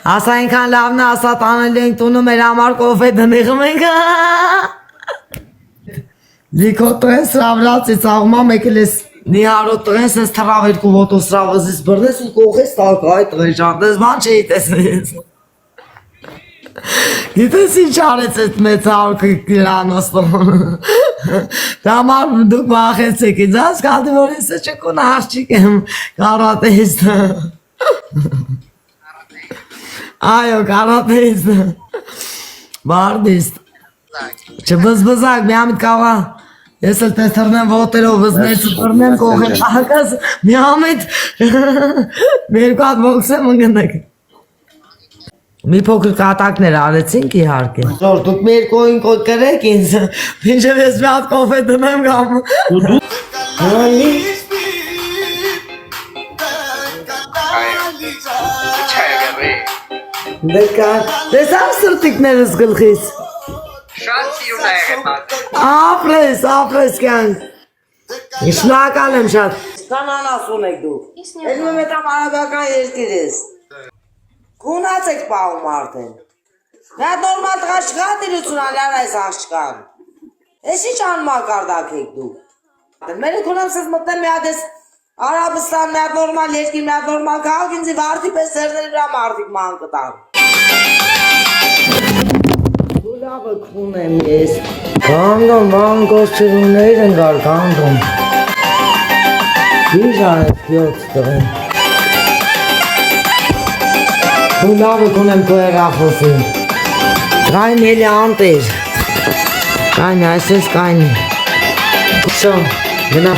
Ասա ինքան լավն է, ասա տանել ենք տունը մեր համար կոֆե դնեղում ենք։ Լիքո տրեն սրավրացի ծաղմա մեկել ես նիարո տրեն սենց թրավ երկու ոտո սրավզիս բրնես ու կողես տակ այ տրեն ժանդես ման չէի տեսնես։ Գիտես ինչ արեց այդ մեծ հարկը կրանոստոն։ Դամար դուք մախեցեք ինձ հասկալդի որ ես չկոն աղջիկ եմ կարատեստ։ Այո, կարատեստ։ Բարդիստ։ Չբզբզակ, մի ամիտ կաղա։ Ես էլ տեստրնեմ ոտերով վզներ սպրնեմ կողեմ աղակաս մի ամիտ մերկու հատ ողսեմ ընգնեք։ Մի փոքր կատակներ արեցինք իհարկե։ Որ դուք մերկոյին կրեք ինձ, մինչև ես մի հատ կոֆե դնեմ կամ։ Դեկա, տեսավ սրտիկներս գլխիս։ Շատ սիրուն է եղել։ Ապրես կյանք։ Շնորհակալ եմ շատ։ Քան անաս ունեք դուք։ Ես մի մետամ արաբական երկիր ես։ Քունած եք պահում արդեն։ Նա նորմալ տղա չկա դիրություն ալյան այս աղջկան։ Ես ինչ անմակարդակ եք դուք։ Մերը քունամ սեզ մտնել մի հատ ես Արաբստան մի հատ նորմալ երկիր, մի հատ նորմալ քաղաք ինձի վարդի պես սերների վրա մարդիկ ման կտան։ Դու լավը քուն եմ ես։ Գանդոն վան գործերուներ են գար գանդոն։ Ինչ արեց յոց տղեն։ Դու լավը քուն եմ քո երախոսին։ Կայն էլի անտեր։ Կայն այսես կայն։ Շո, գնա։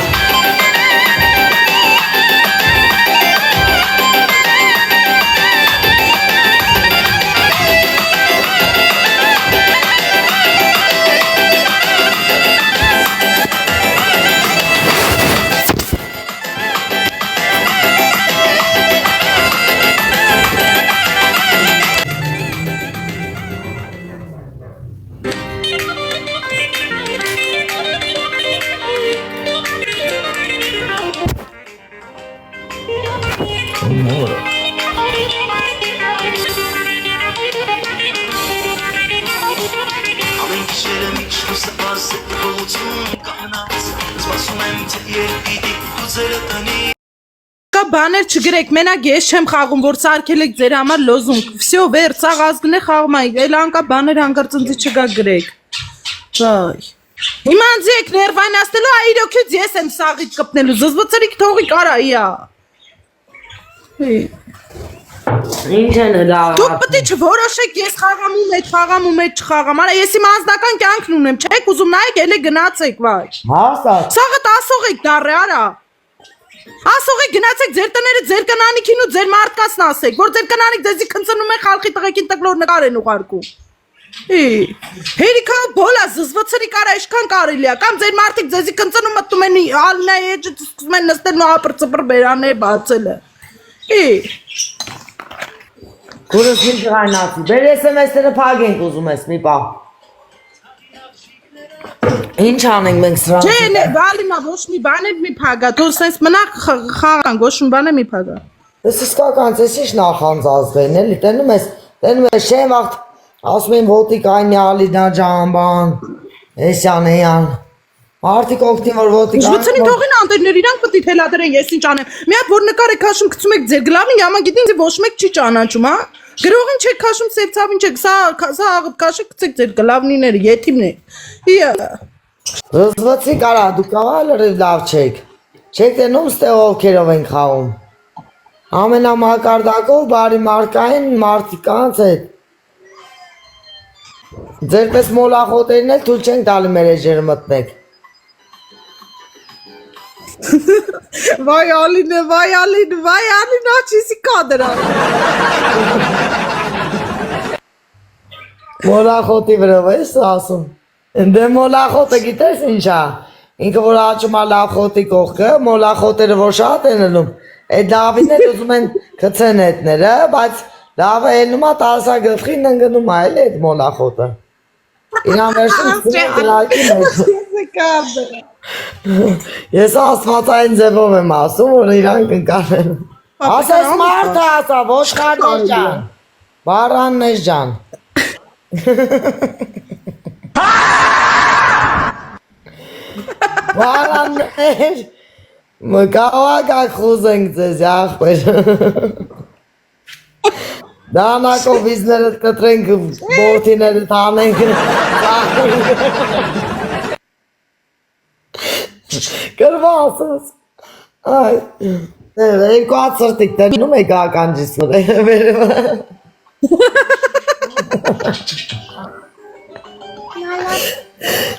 Բաներ չգրեք, մենակ ես չեմ խաղում, որ սարքել եք ձեր համար լոզունգ, վսյո վեր, ծաղ ազգն է խաղում այ, էլ անկա բաներ հանգրծնձի չգա գրեք, վայ, հիմա անձի եք ներվայնաստելու, այրոքյուց ես եմ սաղիտ կպնելու, զզվծրիք թողի կարա, իա, Ինչ են հլավատ։ Դուք պտի չորոշեք ես խաղամ ու մեջ չխաղամ, արա ես իմ անձնական կյանքն ունեմ, չեք ուզում նայեք, էլ է գնացեք, վայ, Հասած։ սաղը տասող եք դարը, արա, ասող եք գնացեք ձեր տները ձեր կնանիքին ու ձեր մարդկացն ասեք, որ ձեր կնանիք ձեզի կնցնում են խալխի տղեկին տկլոր նկար են ուղարկում, հերիքա բոլա զզվծրի կարա իշքան կարելի է, կամ ձեր մարդիկ ձեզի կնցնում մտնում են ալնա եջը սկսում են նստել նո ապր ծպր բերան է բացելը, Կուրս մի ժղայնացի, բեր ես եմ էստերը պագ ենք ուզում ես մի պա Ինչ անենք մենք սրանց Չէ, բալիմա ոչ մի բան է մի պագա, դու սենց մնակ խաղան, ոչ մի բան է մի պագա Ես իսկական, ես ինչ նախանձազգեն, էլի, տենում ես շեմ վաղթ, ասում եմ ոտիկ այնի ալինա ճամբան, էսյան էյան Մարդիկ ոգտին, որ ոտիկ Ուժվծնի թողին անտերներ իրանք պտի թելադրեն, ես ինչ անեմ Մի հատ որ նկար եք հաշում կծում եք ձեր գլավին, яма գիտին ձի ոչ մեկ չի ճանաչում, հա Գրողին չեք քաշում, սևցավին չեք, սա աղդ քաշեք գցեք ձեր գլավնիները, եթիմն է Զզվծի կարա, դու կաղա լրիվ լավ չեք Չեք տենում ստեղ ովքերով են խաղում Ամենամակարդակով բարի մարկային մարդիկանց հետ Ձեր պես մոլախոտերին էլ թույլ չենք տալի մեր էջերը մտնեք Վայ Ալին, աչիսի կադրա Մոլախոտի վրով ես ասում Դե մոլախոտը գիտես ինչա Ինքը որ աճում է լավ խոտի կողքը Մոլախոտերը որ շատ են ելում Այդ լավին էլ ուզում են կծեն հետները Բայց լավը ելնում է տասագլխին ընգնում է էլ այդ մոլախոտը Իրան վերջին գրակի մեջ Ես աստվածային ձևով եմ ասում որ իրան կնկարեն Ասես մարդը ասա ոչ խարներ ջան Baranneş can. Baranneş. Mıkava kuzengsiz ya. Danako bizleri katrenk botineri tanen. Kırmazsınız. Ay. Evet, kuat sırtıkta. Nu me kancısı.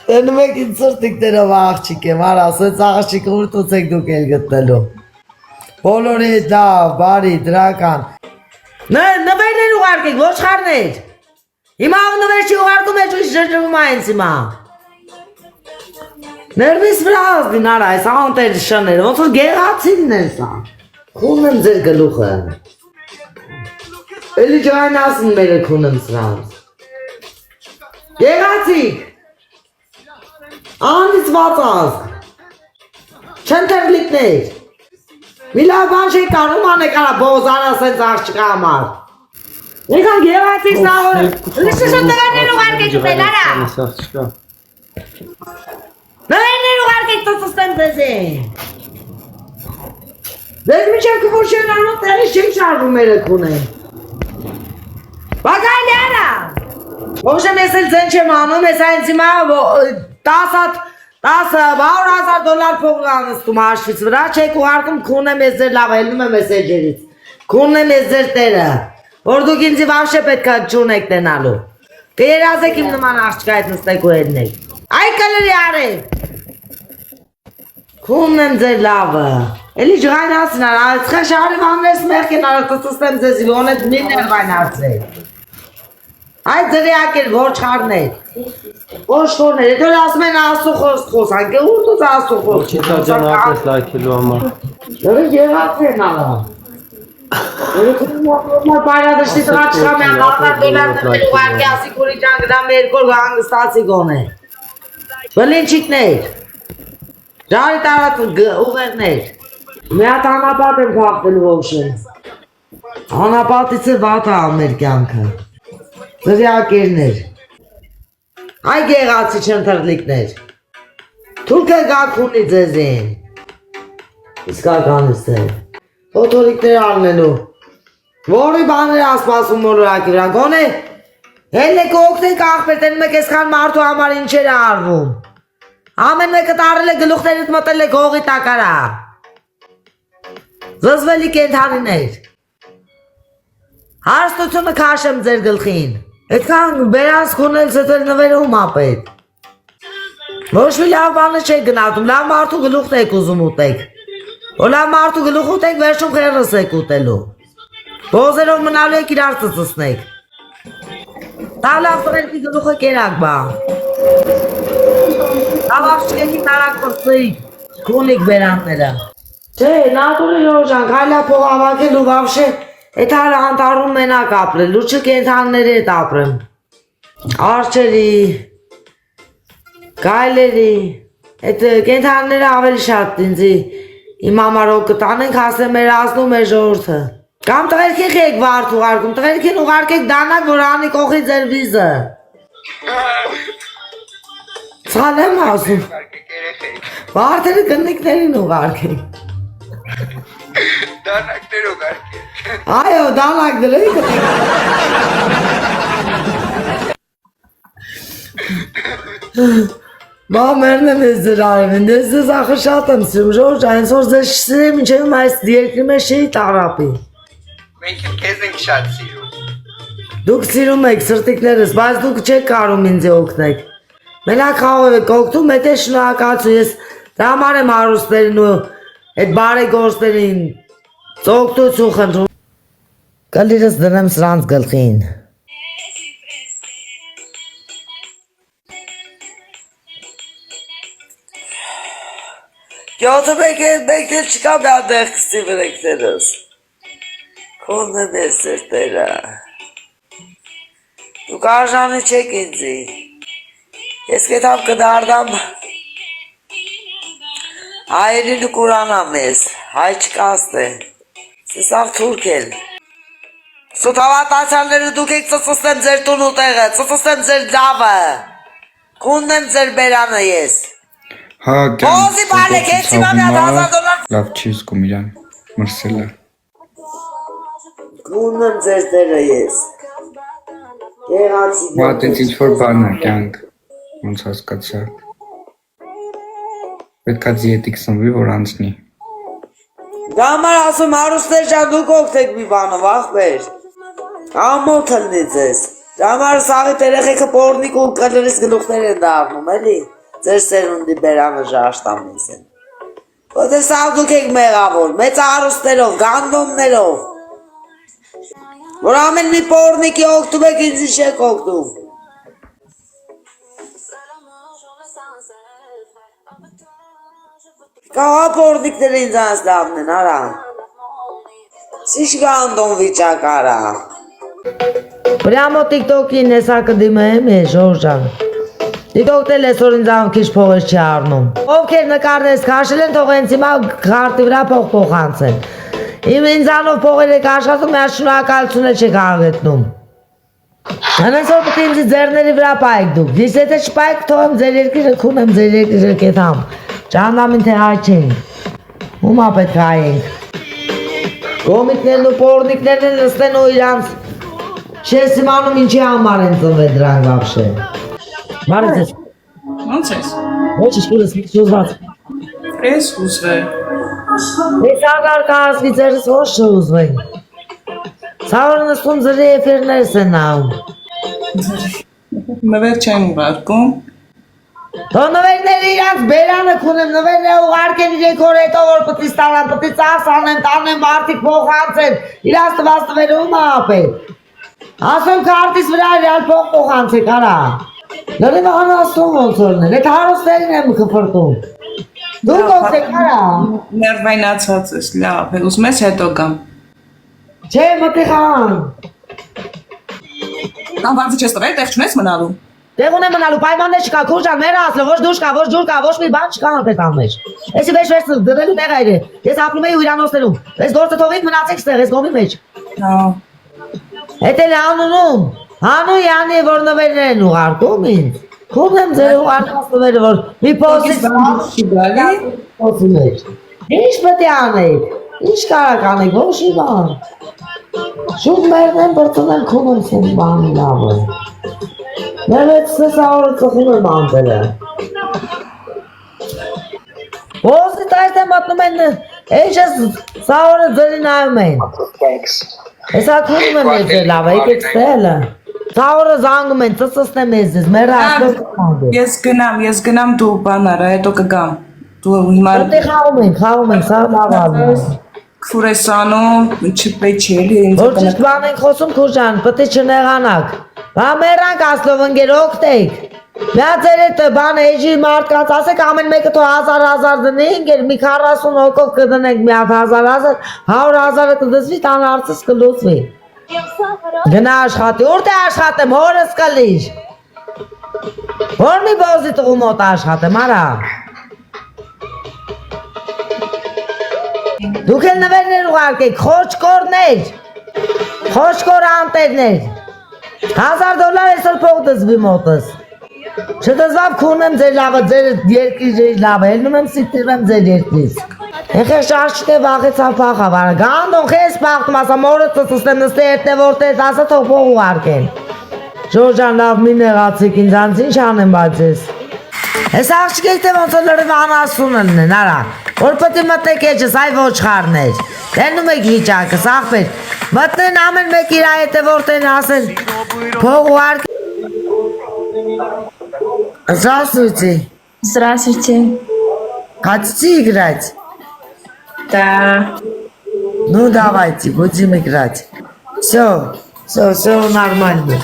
Önüme git sırtıklara bak çıkı. Varası sağ çıkı urtusek dukel gıttalu. Polore da bari drakan. Ne böyle lugar ki? Boş karnet. İmamını ver şu lugar kume şu işleri mayensima. Nervis biraz dinara. Sağın terişanları. Otur gel atsın neyse. Kunem zergaluğa. Öyle caynasın böyle kunem sıraz. Gel atsın. Anis vataz. Çenterlik ne? Mila ban şey karıma ne kadar bozana sen sağ çıkamaz. Ne kadar gel atsın sağ ol. Lütfen şu ne lugar ki kumelara. Ne lugar ki tu sustentezi. Desmeyeceğim ki bu şeyler anlatları şey şarkı melek bunu. Bak hala. Boşa mesela zençemano mesela enzima das $1000 programız tumaş fısıra çek uarkım kune mezzer lava elime mesajeriz. Kune mezzer tere. Ordu kinci vavşe petka çunekten alu. Teraze kim numan aşkayetniste koyednek. Ay kalır yare. Kune mezzer lava. Eli jgaynasın ara. Ska şahri vanles merken ara tutustem zezilonet minner vaynasın. Ay zeriyakir borç harnet. Borç kornet. Öyle asmen asu khos hangi urdu da asu khos. Çita cenabet lakili ama. Öyle yeratın ala. Öyle kurumlar paylaştı tıra çıkamayan kalkar dolarlar bir lugar ki asikuri jangdan merkol gang stasi gone. Belin çıkne. Jari tarat uvernet. मैं ताना पाते भागते लोशन आना पाते से बात है अमेरिकन का दरिया केरनेर ay geğatı çenterlikler Türkiye gakuni zezen iska kanısı otorikleri alnelu vori banre aspas umuru akira gone hele kokte kahpeten me keskan martu amar inçere arvum amen me katarle gluxterit matelle gogi takara Zazveli kentariներ Հարստությունը քաշեմ ձեր գլխին Այդքան բերանց քունել զետել նվերում ապետ Ոչ մի լավ բանը չեք գնատում լավ մարդու գլուխն եք ուզում ուտեք Ու լավ մարդու գլուխ ուտեք վերջում խերս եք ուտելու Բոզերով մնալու եք իրար ծծսնեք Տավ լավ ֆրենքի գլուխը կերակ բա Տավ աղջկեքի տարակ պրծեիք քունիք բերանները Չէ, նատուրի ռոժան, կայլա փող ավակել ու վավշե, էդ հարը անտարում մենակ ապրել, լուչը կենթանների էդ ապրեմ, արջերի, կայլերի, էդ կենթանները ավելի շատ ինձի, իմ ամարով կտանենք հասը մեր ազնում մեր ժողորդը, կամ տղերքիխ եք վարդ ուղարկում, տղերքին ուղարկեք դանակ, որ անի կողի ձեր վիզը, ծալ եմ ասում, վարդերը կնիկներին ուղարկեք, Դանակներ ուղարկել։ Այո, դանակներ եք։ Բա մերն եմ ես ձեր արևին, ես ձեզ ախր շատ եմ սիրում, ժորժ, այնսոր ձեզ շսիրեմ ինչև այս երկրի մեջ չէի տարապի։ Մենք էլ քեզ ենք շատ սիրում։ Դուք սիրում եք սրտիկներս, բայց դուք չեք կարում ինձ օգնեք։ Մենակ խաղով եք օգնում, մետ է շնորհակալություն, ես դա համար եմ հարուստերին ու Այդ բարեգործներին ծողտություն խնդրում Կալիրս դրեմ սրանց գլխին Գյոթը մեկ էլ չկա մի անդեղ կստի վրեքներս Քոնն եմ ես սրտերը Դուք արժանի չեք ինձի Ես կետամ կդարդամ Հայերին ու կուրանամ ես, հայ չկաստ է, սեսավ թուրք էլ, Սուտավատացանները դուք եք ծծստեմ ձեր տուն ու տեղը, ծծստեմ ձեր լավը, կունդեմ ձեր բերանը ես։ Հա, Ոզի բալեք, հեցի մամյատ $1000 լավ չի զգում իրան, մրսել է։ Կունդեմ ձեր տեղը ես։ Գեղացի Հա, տենց ինչ-որ բան է, կյանք, ոնց հասկացա։ Պետքա դիետիկ սնվի, որ անցնի։ Դա համար ասում հարուստներ ճան դուք օգտեք մի բանը, վախվեր։ Ամոթ հլնի ձեզ։ Դա համար սաղիտ երեխեքը պորնիկ ու կլրիս գլուխներ են դաղնում, էլի։ Ձեր սերունդի բերանը ժաշտամից են։ Ոտե սաղ դուք եք մեղավոր, մեծ հարուստներով, գանդոմներով։ Որ ամեն մի պորնիկի օգտում եք ինձ ինչ եք օգտում։ Կաղա պորնիկները ինձ անց լավն են, արա։ Սիշ գանդոմ վիճակ արա։ Прямо TikTok-ին հեսա կդիմեմ է, Ժորժան։ TikTok-ն էլ այսօր ինձ քիչ փողեր չի առնում։ Ովքեր նկարներ քաշել են, թող հենց հիմա քարտի վրա փող փոխանցեն։ Իմ ինձանով փողեր եք աշխատում, միա շնորհակալություն չեք աղետնում։ Անես որ պետք է ինձ ձեռների վրա պայեք դուք։ Ես եթե չպայեք, թողեմ ձեր երկիրը, քունեմ ձեր երկիրը կեթամ։ Ճանամին թե հայ չեն։ Ումա պետք է հայենք։ Կոմիկներն ու պորնիկներն են նստեն ու իրանց չես իմանում ինչի համար են ծնվել դրանք վաբշե։ Մարդ ես։ Ոնց ես։ Ոչ իշխուրս մի շուզված։ Ես ուզվե։ Ես ագար կազգի ձերս ոչ շուզվեն։ Սավոր նստում ձրի էֆիրներս են նայում։ Նվեր չեն ուղարկում։ Թող նվերները իրանց բերանը քունեմ, նվերները ուղարկեն իրենք օր հետո որ պտի ստանան, պտի ծախս անեն, տանեն մարդիկ փոխանցեն, իրանց տված նվերը ում ապել։ Ասում քարտից վրա իրար փող փոխանցեք, արա։ Լրիվ անասում ոնց օրն է, այդ հարուստերին եմ կփրտում։ Դուք օգտեք, արա։ Ներվայնացած ես, լավ է, ուզում ես հետո գամ։ Չէ, մտի խան։ Կամ վարձի չես տվել, տեղ չունես մնալու։ Տեղ ունեմ մնալու, պայմաններ չկա, քուրջան, մեր ասլը, ոչ դուշ կա, ոչ ջուր կա, ոչ մի բան չկա ապետան մեջ։ Էսի վեշ դրելու տեղ այր է, ես ապրում էի ու իրանոցներում, ես գործը թողիկ մնացեք ստեղ, ես գոմի մեջ։ Հա։ Էդ էլ անունում, հանու յանի որ նվերներ են ուղարկում ինձ, քում եմ ձեր ուղարկած նվերը, որ մի պոսից պոսի մեջ։ Ինչ պետք է անեք, ինչ կարակ անեք, ոչ ի բան։ Շուտ մերն են բրծնել քում եմ սեն բանի լավ է։ Մեր հետ սեսա օրը ծխում եմ անձերը։ Ոզի տայրդ եմ մատնում են, էջ ես սա օրը ձերի նայում են։ Հեսա քունում եմ ես ձեր լավ, եք եք ստելը։ Սա օրը զանգում են, ծծստեմ ես ձեզ, մեր ասլով կմանգ է։ Ես գնամ դու բան արա, հետո կգամ։ Դու հիմա Ոտի խաղում ենք, սա լավ ալում է։ քֆուր ես անում, չպետ չի էլի ինձ Որ ճիշտ բան ենք խոսում քուրջան, պտի չնեղանակ։ Բա մերանք ասլով ընգեր օգտեք։ Միա ձեր էտ բան էջի մարդկանց ասեք ամեն մեկը թո 1000 դնի ընգեր, մի 40 հոգով կդնենք մի 1000, 100,000-ը կդզվի, տան արծս կլուծվի։ Գնա աշխատի, ուրդ է աշխատեմ, հորս կլիշ։ Որ մի բոզի տղու մոտ աշխատեմ, արա։ Դուք էլ նվերներ ուղարկեք, խոչկորներ, խոչկոր անտերներ, $1000 այսօր փող դզվի մոտս, չդզվավ քունեմ ձեր լավը, ձեր երկիր լավը, ելնում եմ սիպտիրվեմ ձեր երկրից, եղեղ շարչիտ է վաղեցավ պախավ, գանդոն խես պաղտում ասա, մորը ծծստեմ նստե երտնե որտես, ասա թող փող ուղարկեն, Ժորջան լավ մի նեղացիք ինձ անց ինչ անեմ բայց ես, ես աղջիկ եք թե ոնց լրիվ անասուն են արա, որ պետք է մտեք էջս այ ոչխարներ, տենում եք վիճակս աղբեր, մտնեն ամեն մեկ իր այդ է որտեն ասեն, փող ուղարկ Здравствуйте. Здравствуйте. Хотите играть? Да. Ну давайте, будем играть. Все нормально.